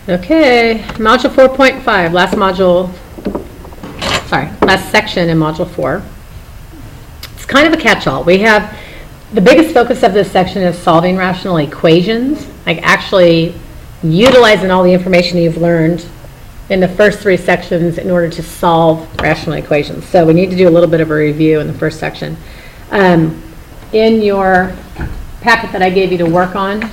Okay, module 4.5, last section in module 4. It's kind of a catch-all. We have, the biggest focus of this section is solving rational equations, like actually utilizing all the information you've learned in the first 3 sections in order to solve rational equations. So we need to do a little bit of a review in the first section. In your packet that I gave you to work on,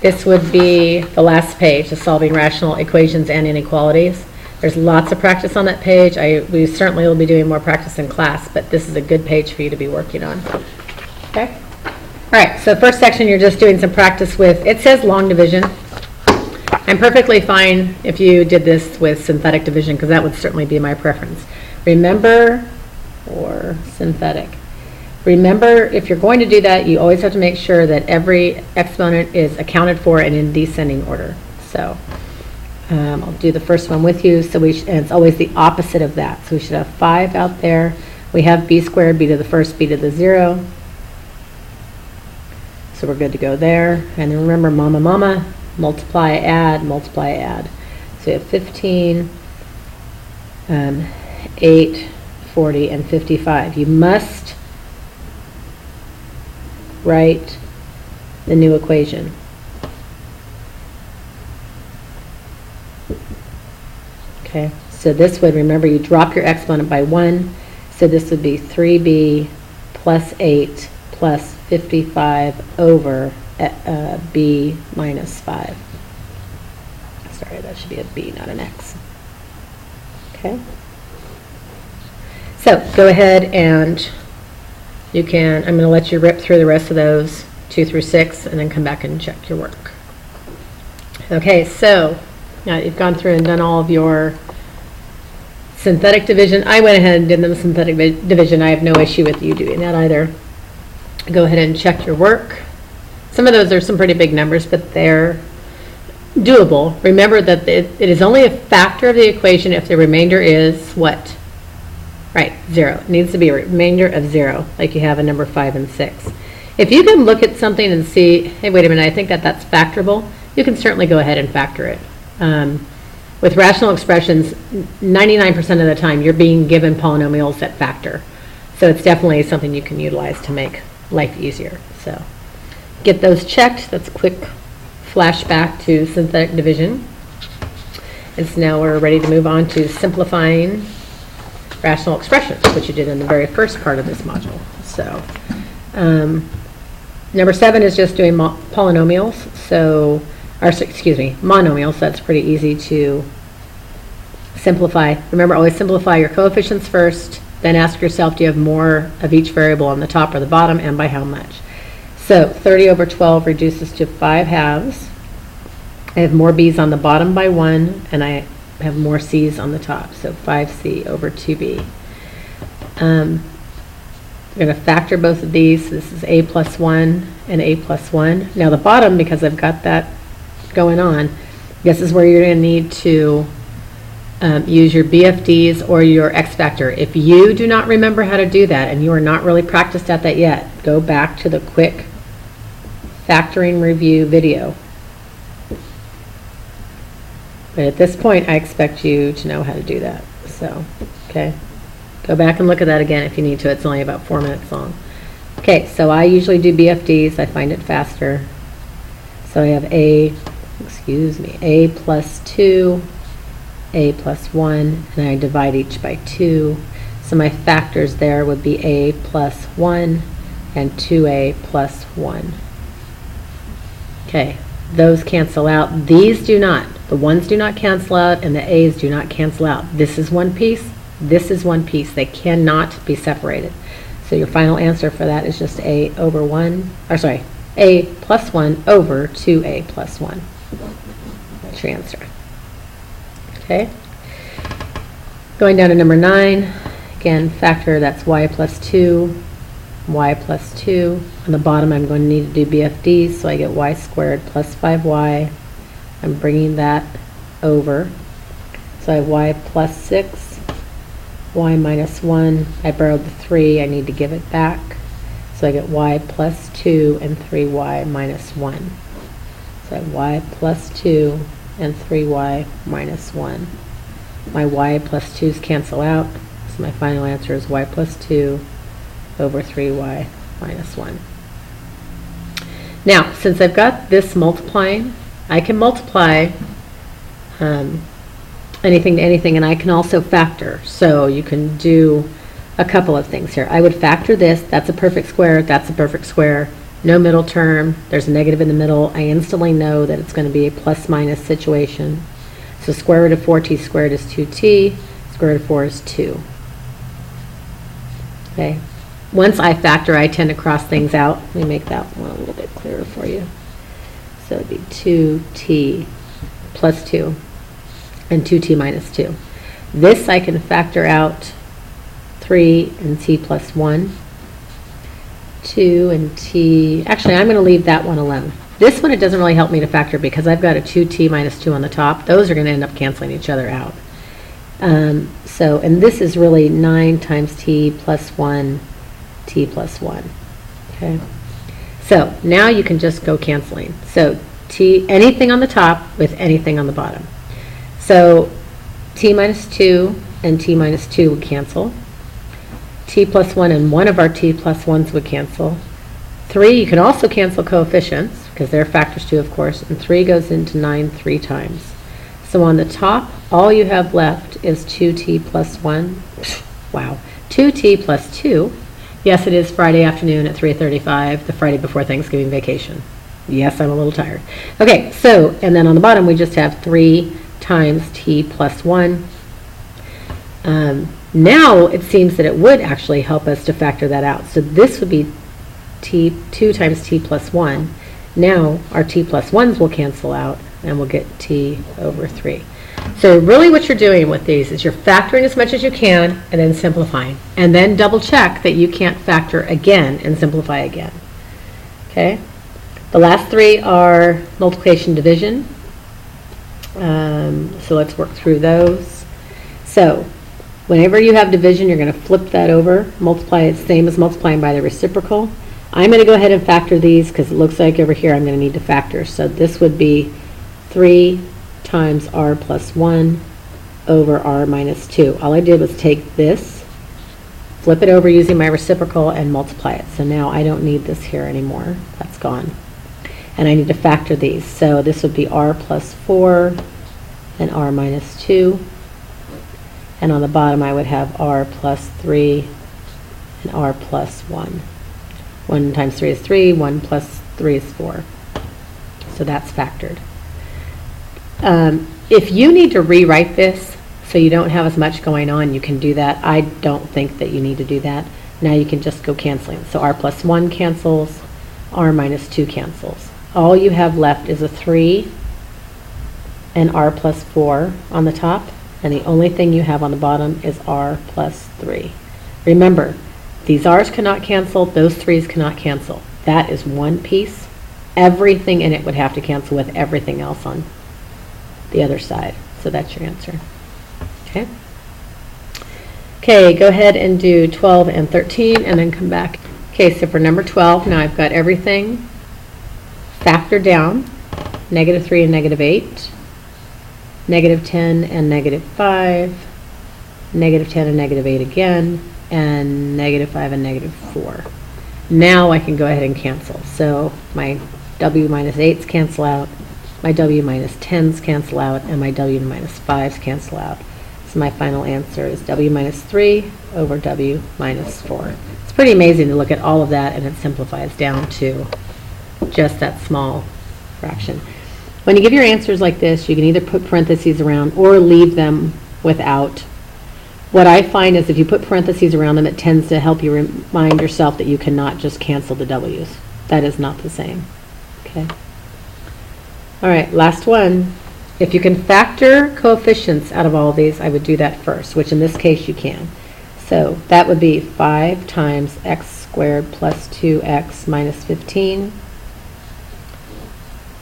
this would be the last page, the solving rational equations and inequalities. There's lots of practice on that page. We certainly will be doing more practice in class, but this is a good page for you to be working on. Okay? All right, so first section, you're just doing some practice with, it says long division. I'm perfectly fine if you did this with synthetic division, because that would certainly be my preference. Remember, or synthetic. Remember, if you're going to do that, you always have to make sure that every exponent is accounted for and in descending order. So I'll do the first one with you. So and it's always the opposite of that. So we should have 5 out there. We have b squared, b to the first, b to the 0. So we're good to go there. And then remember, mama, multiply, add, multiply, add. So you have 15, 8, 40, and 55. You must write the new equation. Okay, so this would, remember, you drop your exponent by 1, so this would be 3b plus 8 plus 55 over b minus 5. Sorry, that should be a b, not an x. Okay, so go ahead and you can, I'm going to let you rip through the rest of those 2 through 6 and then come back and check your work. Okay, so now you've gone through and done all of your synthetic division. I went ahead and did the synthetic division. I have no issue with you doing that either. Go ahead and check your work. Some of those are some pretty big numbers, but they're doable. Remember that it is only a factor of the equation if the remainder is what? Right, 0. It needs to be a remainder of 0, like you have in number 5 and 6. If you can look at something and see, hey, wait a minute, I think that's factorable, you can certainly go ahead and factor it. With rational expressions, 99% of the time, you're being given polynomials that factor. So it's definitely something you can utilize to make life easier. So get those checked. That's a quick flashback to synthetic division. And so now we're ready to move on to simplifying rational expressions, which you did in the very first part of this module. So number 7 is just doing polynomials. So, monomials. That's pretty easy to simplify. Remember, always simplify your coefficients first, then ask yourself, do you have more of each variable on the top or the bottom, and by how much? So 30 over 12 reduces to 5 halves. I have more b's on the bottom by 1, and I have more c's on the top, so 5c over 2b. I'm going to factor both of these. So this is a plus 1 and a plus 1. Now the bottom, because I've got that going on, this is where you're going to need to use your BFDs or your X factor. If you do not remember how to do that and you are not really practiced at that yet, go back to the quick factoring review video. But at this point, I expect you to know how to do that. So, okay, go back and look at that again if you need to. It's only about 4 minutes long. Okay, so I usually do BFDs. I find it faster. So I have a plus 2, a plus 1, and I divide each by 2. So my factors there would be a plus 1 and 2a plus 1. Okay, those cancel out. These do not. The 1's do not cancel out, and the a's do not cancel out. This is one piece. This is one piece. They cannot be separated. So your final answer for that is just a over 1, or sorry, a plus 1 over 2a plus 1. That's your answer. Okay. Going down to number 9, again, factor, that's y plus 2, y plus 2. On the bottom, I'm going to need to do BFDs, so I get y squared plus 5y. I'm bringing that over. So I have y plus 6, y minus 1. I borrowed the 3. I need to give it back. So I get y plus 2 and 3y minus 1. So I have y plus 2 and 3y minus 1. My y plus 2's cancel out, so my final answer is y plus 2 over 3y minus 1. Now, since I've got this multiplying, I can multiply anything to anything, and I can also factor. So you can do a couple of things here. I would factor this. That's a perfect square. That's a perfect square. No middle term. There's a negative in the middle. I instantly know that it's going to be a plus minus situation. So square root of 4t squared is 2t. Square root of 4 is 2. Okay. Once I factor, I tend to cross things out. Let me make that one a little bit clearer for you. So it would be 2t plus 2 and 2t minus 2. This I can factor out 3 and t plus 1. 2 and t, actually I'm going to leave that one alone. This one, it doesn't really help me to factor because I've got a 2t minus 2 on the top. Those are going to end up canceling each other out. And this is really 9 times t plus 1, t plus 1. Okay. So now you can just go canceling. So anything on the top with anything on the bottom. So t minus 2 and t minus 2 would cancel. T plus 1 and one of our t plus 1s would cancel. 3, you can also cancel coefficients because they're factors too, of course, and 3 goes into 9 3 times. So on the top, all you have left is 2t plus 1. Wow. 2t plus 2. Yes, it is Friday afternoon at 3:35, the Friday before Thanksgiving vacation. Yes, I'm a little tired. Okay, so, and then on the bottom, we just have 3 times t plus 1. Now it seems that it would actually help us to factor that out. So this would be 2 times t plus 1. Now our t plus 1s will cancel out, and we'll get t over 3. So really what you're doing with these is you're factoring as much as you can and then simplifying. And then double check that you can't factor again and simplify again. Okay? The last 3 are multiplication, division. So let's work through those. So whenever you have division, you're going to flip that over, multiply it same as multiplying by the reciprocal. I'm going to go ahead and factor these because it looks like over here I'm going to need to factor. So this would be 3 times r plus 1 over r minus 2. All I did was take this, flip it over using my reciprocal, and multiply it. So now I don't need this here anymore. That's gone. And I need to factor these. So this would be r plus 4 and r minus 2. And on the bottom I would have r plus 3 and r plus 1. 1 times 3 is 3, 1 plus 3 is 4. So that's factored. If you need to rewrite this so you don't have as much going on, you can do that. I don't think that you need to do that. Now you can just go canceling. So r plus 1 cancels, r minus 2 cancels. All you have left is a 3 and r plus 4 on the top, and the only thing you have on the bottom is r plus 3. Remember, these r's cannot cancel, those 3's cannot cancel. That is one piece. Everything in it would have to cancel with everything else on the other side. So that's your answer. Okay? Okay, go ahead and do 12 and 13 and then come back. Okay, so for number 12, now I've got everything factored down. Negative 3 and negative 8. Negative 10 and negative 5. Negative 10 and negative 8 again. And negative 5 and negative 4. Now I can go ahead and cancel. So my w minus 8's cancel out, my w minus 10's cancel out, and my w minus 5's cancel out. So my final answer is w minus 3 over w minus 4. It's pretty amazing to look at all of that and it simplifies down to just that small fraction. When you give your answers like this, you can either put parentheses around or leave them without. What I find is if you put parentheses around them, it tends to help you remind yourself that you cannot just cancel the w's. That is not the same. Okay. All right, last one. If you can factor coefficients out of all of these, I would do that first, which in this case you can. So that would be 5 times x squared plus 2x minus 15,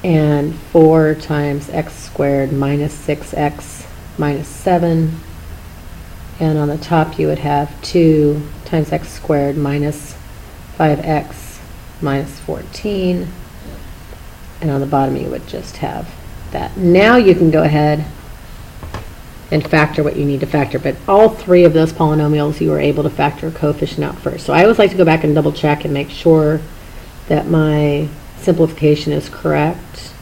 and 4 times x squared minus 6x minus 7. And on the top you would have 2 times x squared minus 5x minus 14. And on the bottom, you would just have that. Now you can go ahead and factor what you need to factor. But all three of those polynomials, you were able to factor a coefficient out first. So I always like to go back and double check and make sure that my simplification is correct.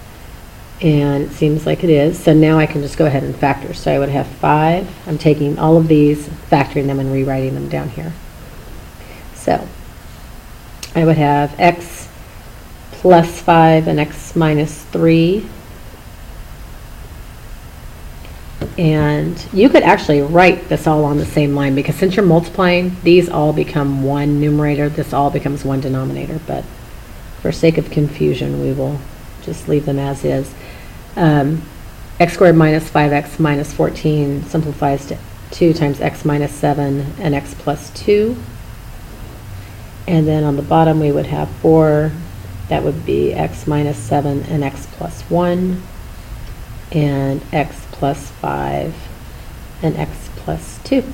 And it seems like it is. So now I can just go ahead and factor. So I would have 5. I'm taking all of these, factoring them, and rewriting them down here. So I would have x plus 5 and x minus 3. And you could actually write this all on the same line, because since you're multiplying, these all become one numerator. This all becomes one denominator. But for sake of confusion, we will just leave them as is. X squared minus 5x minus 14 simplifies to 2 times x minus 7 and x plus 2. And then on the bottom we would have 4. That would be x minus 7 and x plus 1. And x plus 5 and x plus 2.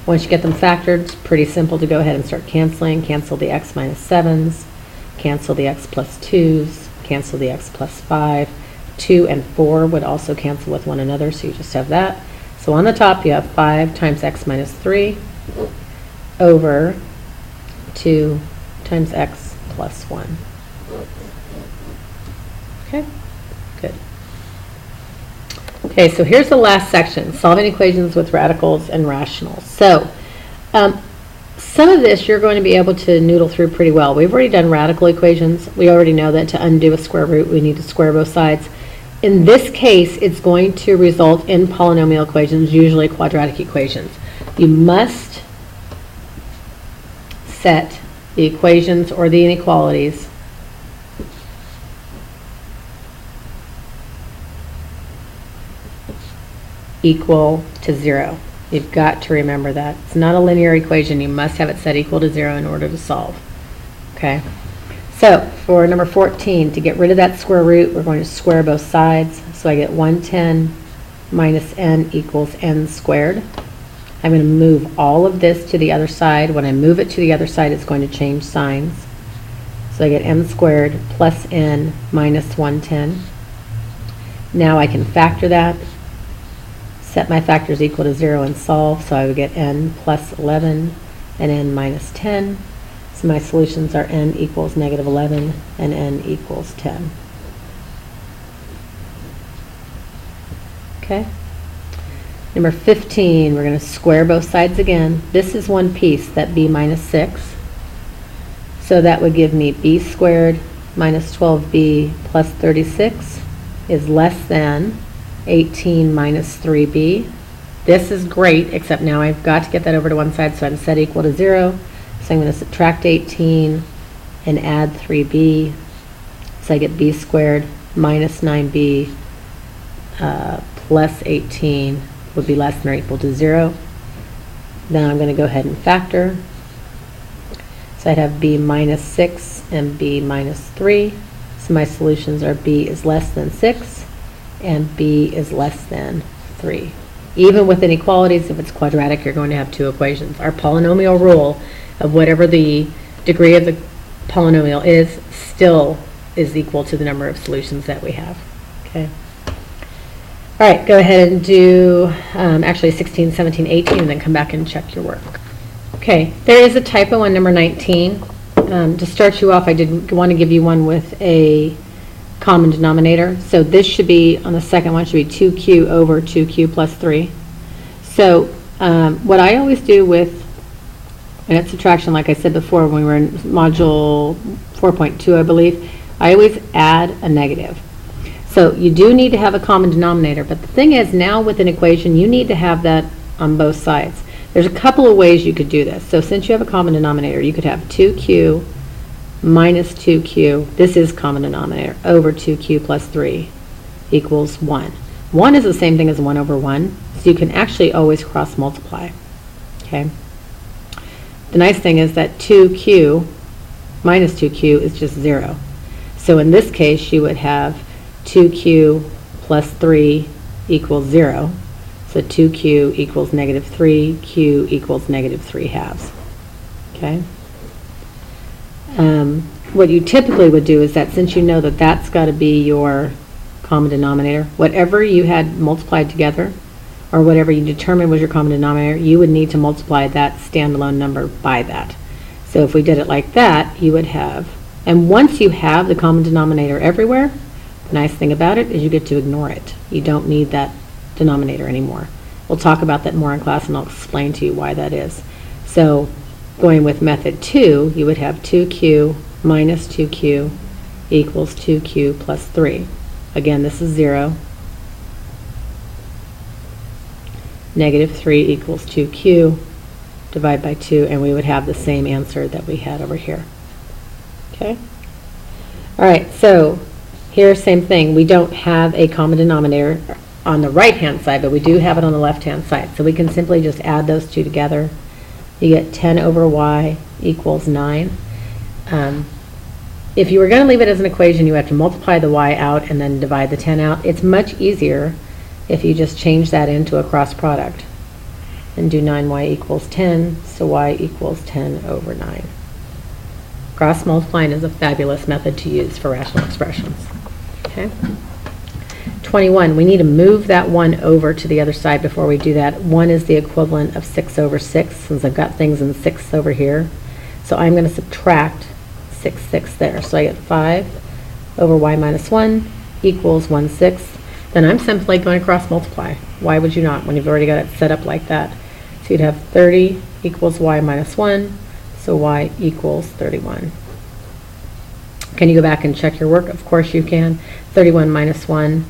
Once you get them factored, it's pretty simple to go ahead and start canceling. Cancel the x minus 7s. Cancel the x plus 2s. Cancel the x plus 5. 2 and 4 would also cancel with one another, so you just have that. So on the top you have 5 times x minus 3 over 2 times x plus 1. Okay, good. Okay, so here's the last section, solving equations with radicals and rationals. So some of this you're going to be able to noodle through pretty well. We've already done radical equations. We already know that to undo a square root, we need to square both sides. In this case, it's going to result in polynomial equations, usually quadratic equations. You must set the equations or the inequalities equal to 0. You've got to remember that. It's not a linear equation. You must have it set equal to 0 in order to solve. Okay? So for number 14, to get rid of that square root, we're going to square both sides. So I get 110 minus n equals n squared. I'm going to move all of this to the other side. When I move it to the other side, it's going to change signs. So I get n squared plus n minus 110. Now I can factor that, set my factors equal to 0 and solve. So I would get n plus 11 and n minus 10. So my solutions are n equals negative 11 and n equals 10. Okay. Number 15, we're going to square both sides again. This is one piece, that b minus 6. So that would give me b squared minus 12b plus 36 is less than 18 minus 3b. This is great, except now I've got to get that over to one side, so I'm set equal to 0. So I'm going to subtract 18 and add 3b. So I get b squared minus 9b plus 18 would be less than or equal to 0. Then I'm going to go ahead and factor. So I'd have b minus 6 and b minus 3. So my solutions are b is less than 6 and b is less than 3. Even with inequalities, if it's quadratic, you're going to have two equations. Our polynomial rule of whatever the degree of the polynomial is still is equal to the number of solutions that we have. Okay. All right, go ahead and do actually 16, 17, 18, and then come back and check your work. Okay, there is a typo on number 19. To start you off, I did want to give you one with a common denominator. So this should be, on the second one, should be 2q over 2q plus 3. So what I always do with net subtraction, like I said before when we were in module 4.2, I believe, I always add a negative. So you do need to have a common denominator, but the thing is, now with an equation, you need to have that on both sides. There's a couple of ways you could do this. So since you have a common denominator, you could have 2q minus 2q, this is common denominator, over 2q plus 3 equals 1. 1 is the same thing as 1 over 1, so you can actually always cross multiply. Okay. The nice thing is that 2q minus 2q is just 0. So in this case, you would have 2q plus 3 equals 0. So 2q equals negative 3, q equals negative 3 halves. Okay. what you typically would do is that since you know that that's got to be your common denominator, whatever you had multiplied together, or whatever you determined was your common denominator, you would need to multiply that standalone number by that. So if we did it like that, you would have, and once you have the common denominator everywhere, the nice thing about it is you get to ignore it. You don't need that denominator anymore. We'll talk about that more in class, and I'll explain to you why that is. So going with method 2, you would have 2q minus 2q equals 2q plus 3. Again, this is 0. Negative 3 equals 2q, divide by 2, and we would have the same answer that we had over here. Okay? All right, so here, same thing. We don't have a common denominator on the right-hand side, but we do have it on the left-hand side. So we can simply just add those two together. You get 10 over y equals 9. If you were going to leave it as an equation, you have to multiply the y out and then divide the 10 out. It's much easier if you just change that into a cross product and do 9y equals 10, so y equals 10 over 9. Cross multiplying is a fabulous method to use for rational expressions. Okay. 21, we need to move that 1 over to the other side before we do that. 1 is the equivalent of 6 over 6, since I've got things in 6 over here. So I'm going to subtract 6 there. So I get 5 over y minus 1 equals 1/6. Then I'm simply going to cross multiply. Why would you not when you've already got it set up like that? So you'd have 30 equals y minus 1, so y equals 31. Can you go back and check your work? Of course you can. 31 minus 1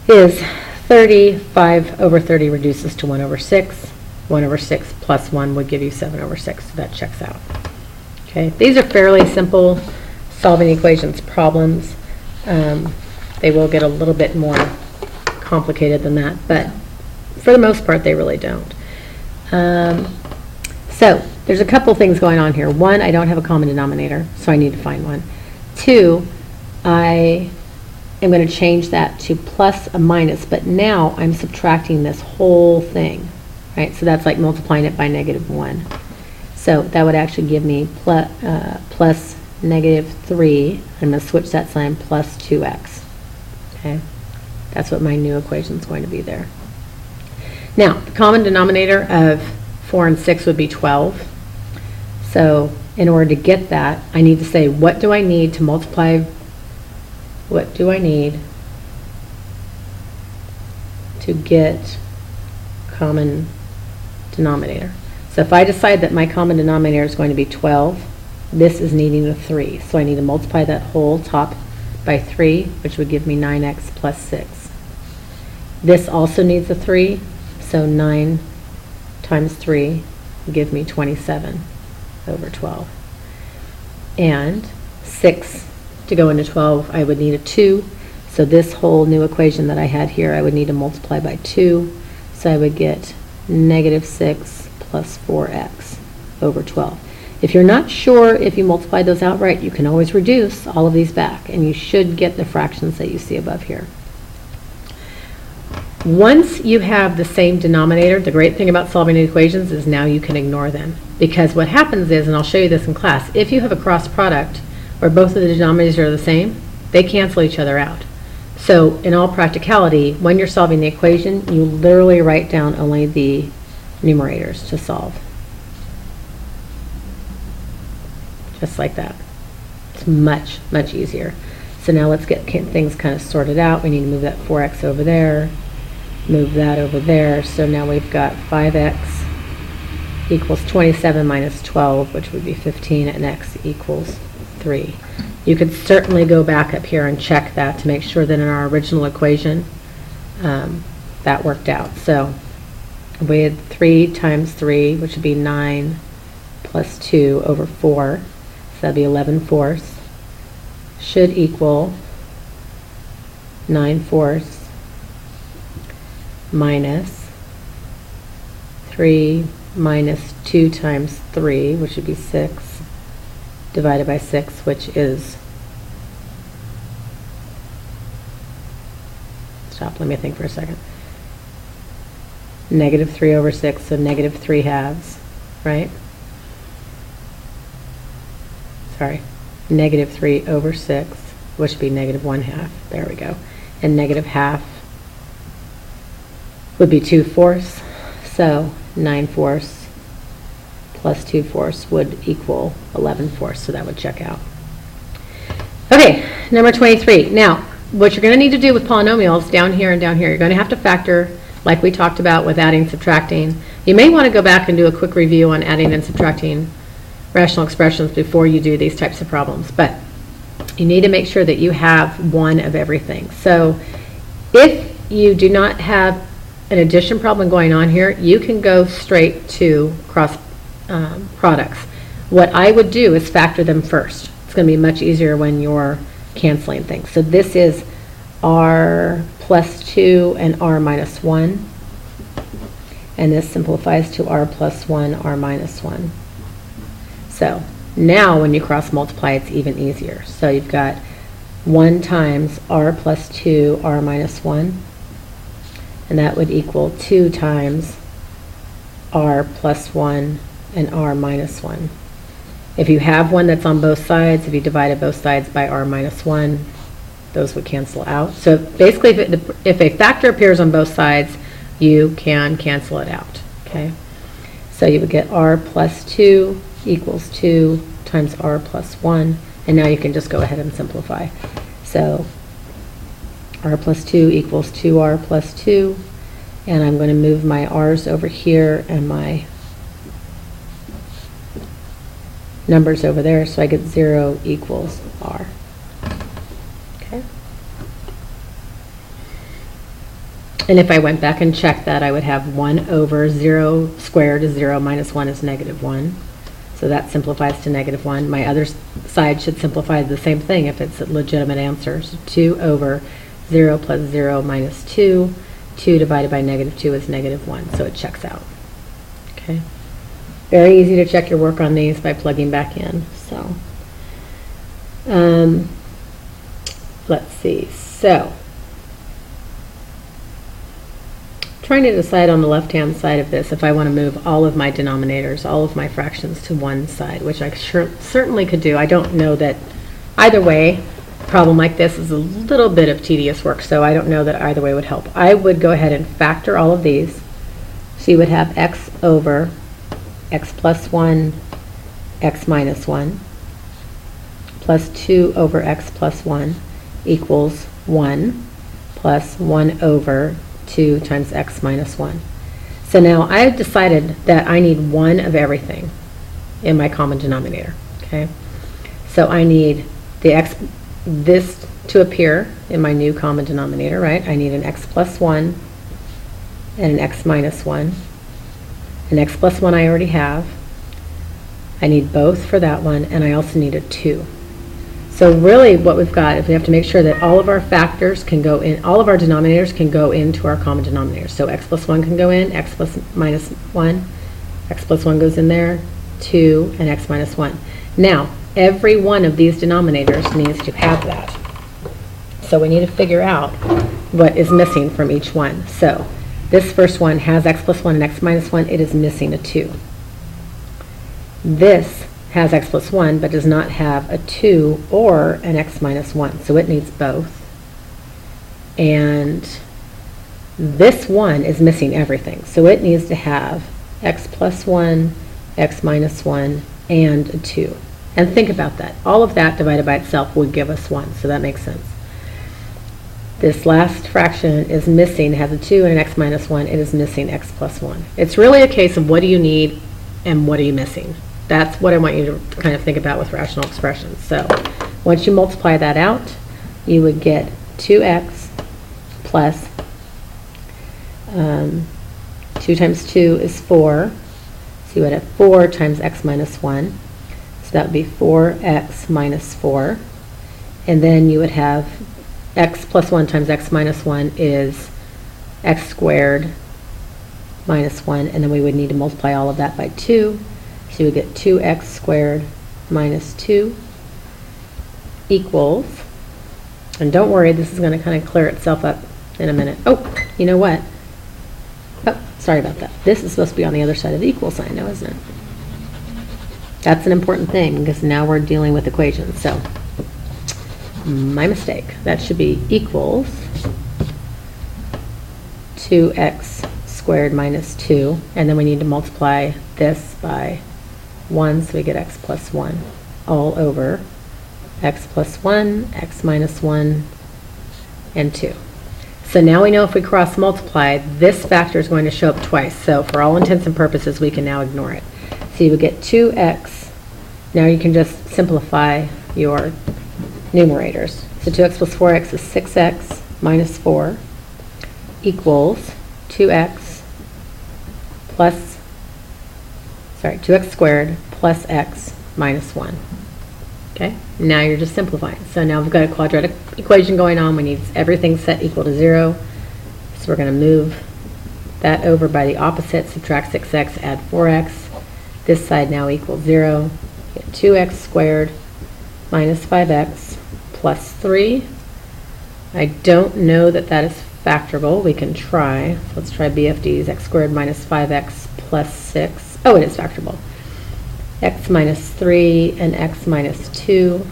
is 30. 5 over 30 reduces to 1 over 6. 1 over 6 plus 1 would give you 7 over 6, so that checks out. Okay, these are fairly simple solving equations problems. They will get a little bit more complicated than that, but for the most part, they really don't. So there's a couple things going on here. 1, I don't have a common denominator, so I need to find one. 2, I am going to change that to plus a minus, but now I'm subtracting this whole thing, right? So that's like multiplying it by negative 1. So that would actually give me plus negative 3. I'm going to switch that sign, plus 2x. Okay, that's what my new equation is going to be there. Now, the common denominator of 4 and 6 would be 12. So in order to get that, I need to say, what do I need to multiply? What do I need to get common denominator? So if I decide that my common denominator is going to be 12, this is needing a 3. So I need to multiply that whole top by 3, which would give me 9x plus 6. This also needs a 3, so 9 times 3 would give me 27 over 12. And 6 to go into 12, I would need a 2. So this whole new equation that I had here, I would need to multiply by 2. So I would get negative 6 plus 4x over 12. If you're not sure if you multiply those outright, you can always reduce all of these back, and you should get the fractions that you see above here. Once you have the same denominator, the great thing about solving equations is now you can ignore them. Because what happens is, and I'll show you this in class, if you have a cross product where both of the denominators are the same, they cancel each other out. So in all practicality, when you're solving the equation, you literally write down only the numerators to solve. Just like that. It's much, much easier. So now let's get things kind of sorted out. We need to move that 4x over there, move that over there. So now we've got 5x equals 27 minus 12, which would be 15, and x equals 3. You could certainly go back up here and check that to make sure that in our original equation that worked out. So we had 3 times 3, which would be 9 plus 2 over 4. So that'd be 11/4 should equal 9/4 minus 3 minus 2 times 3, which would be 6, divided by 6, which is, stop, let me think for a second, negative 3 over 6, so negative 3 halves, right? Sorry, negative 3 over 6, which would be negative 1/2. There we go. And negative half would be 2/4. So 9/4 plus 2/4 would equal 11/4. So that would check out. Okay, number 23. Now, what you're going to need to do with polynomials down here and down here, you're going to have to factor, like we talked about with adding, subtracting. You may want to go back and do a quick review on adding and subtracting rational expressions before you do these types of problems. But you need to make sure that you have one of everything. So if you do not have an addition problem going on here, you can go straight to cross products. What I would do is factor them first. It's going to be much easier when you're canceling things. So this is r plus 2 and r minus 1. And this simplifies to r plus 1, r minus 1. So now when you cross multiply, it's even easier. So you've got 1 times r plus 2, r minus 1. And that would equal 2 times r plus 1 and r minus 1. If you have one that's on both sides, if you divided both sides by r minus 1, those would cancel out. So basically, if a factor appears on both sides, you can cancel it out, okay? So you would get r plus 2 equals 2 times r plus 1, and now you can just go ahead and simplify. So r plus 2 equals 2r plus 2, and I'm going to move my r's over here and my numbers over there, so I get 0 equals r. Okay. And if I went back and checked that, I would have 1 over 0 squared is 0 minus 1 is negative 1. So that simplifies to negative 1. My other side should simplify the same thing if it's a legitimate answer. So 2 over 0 plus 0 minus 2. 2 divided by negative 2 is negative 1, so it checks out. Okay. Very easy to check your work on these by plugging back in. So, let's see. So, trying to decide on the left-hand side of this if I want to move all of my denominators, all of my fractions to one side, which I certainly could do. I don't know that either way. A problem like this is a little bit of tedious work, so I don't know that either way would help. I would go ahead and factor all of these. So you would have x over x plus 1, x minus 1, plus 2 over x plus 1 equals 1, plus 1 over 2 times x minus 1. So now I have decided that I need one of everything in my common denominator, okay? So I need this to appear in my new common denominator, right? I need an x plus 1 and an x minus 1. An x plus 1 I already have. I need both for that one, and I also need a 2. So really what we've got is we have to make sure that all of our factors can go in, all of our denominators can go into our common denominator. So x plus 1 can go in, x plus minus 1, x plus 1 goes in there, 2, and x minus 1. Now, every one of these denominators needs to have that. So we need to figure out what is missing from each one. So this first one has x plus 1 and x minus 1. It is missing a 2. This has x plus 1 but does not have a 2 or an x minus 1. So it needs both. And this one is missing everything. So it needs to have x plus 1, x minus 1, and a 2. And think about that. All of that divided by itself would give us 1. So that makes sense. This last fraction is missing, has a 2 and an x minus 1. It is missing x plus 1. It's really a case of what do you need and what are you missing. That's what I want you to kind of think about with rational expressions. So once you multiply that out, you would get 2x plus 2 times 2 is 4. So you would have 4 times x minus 1. So that would be 4x minus 4. And then you would have x plus 1 times x minus 1 is x squared minus 1. And then we would need to multiply all of that by 2. So you would get 2x squared minus 2 equals, and don't worry, this is going to kind of clear itself up in a minute. Oh, you know what? Oh, sorry about that. This is supposed to be on the other side of the equal sign now, isn't it? That's an important thing, because now we're dealing with equations. So, my mistake. That should be equals 2x squared minus 2, and then we need to multiply this by 1, so we get x plus 1, all over x plus 1, x minus 1, and 2. So now we know if we cross multiply, this factor is going to show up twice. So for all intents and purposes, we can now ignore it. So you would get 2x. Now you can just simplify your numerators. So 2x plus 4x is 6x minus 4 equals 2x plus, 2x squared plus x minus 1. Okay, now you're just simplifying. So now we've got a quadratic equation going on. We need everything set equal to 0. So we're going to move that over by the opposite, subtract 6x, add 4x. This side now equals 0. Get 2x squared minus 5x plus 3. I don't know that that is factorable. We can try. So let's try BFDs. X squared minus 5x plus 6. Oh, it is factorable. X minus 3 and x minus 2.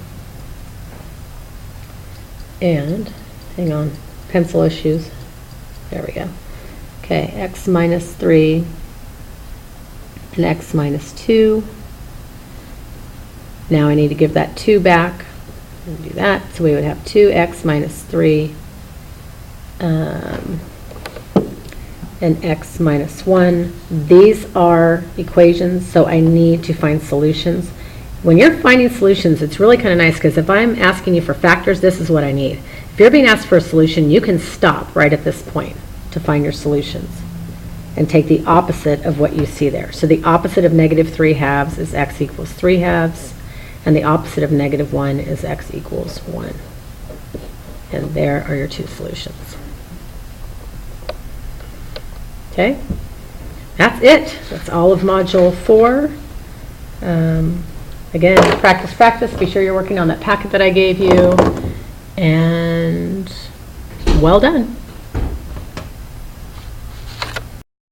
And, hang on, pencil issues. There we go. Okay, x minus 3 and x minus 2. Now I need to give that 2 back. And do that. So we would have 2x minus 3 and x minus 1. These are equations, so I need to find solutions. When you're finding solutions, it's really kind of nice, because if I'm asking you for factors, this is what I need. If you're being asked for a solution, you can stop right at this point to find your solutions and take the opposite of what you see there. So the opposite of negative 3 halves is x equals 3 halves, and the opposite of negative 1 is x equals 1. And there are your two solutions. Okay, that's it. That's all of Module 4. Again, practice, practice. Be sure you're working on that packet that I gave you. And well done.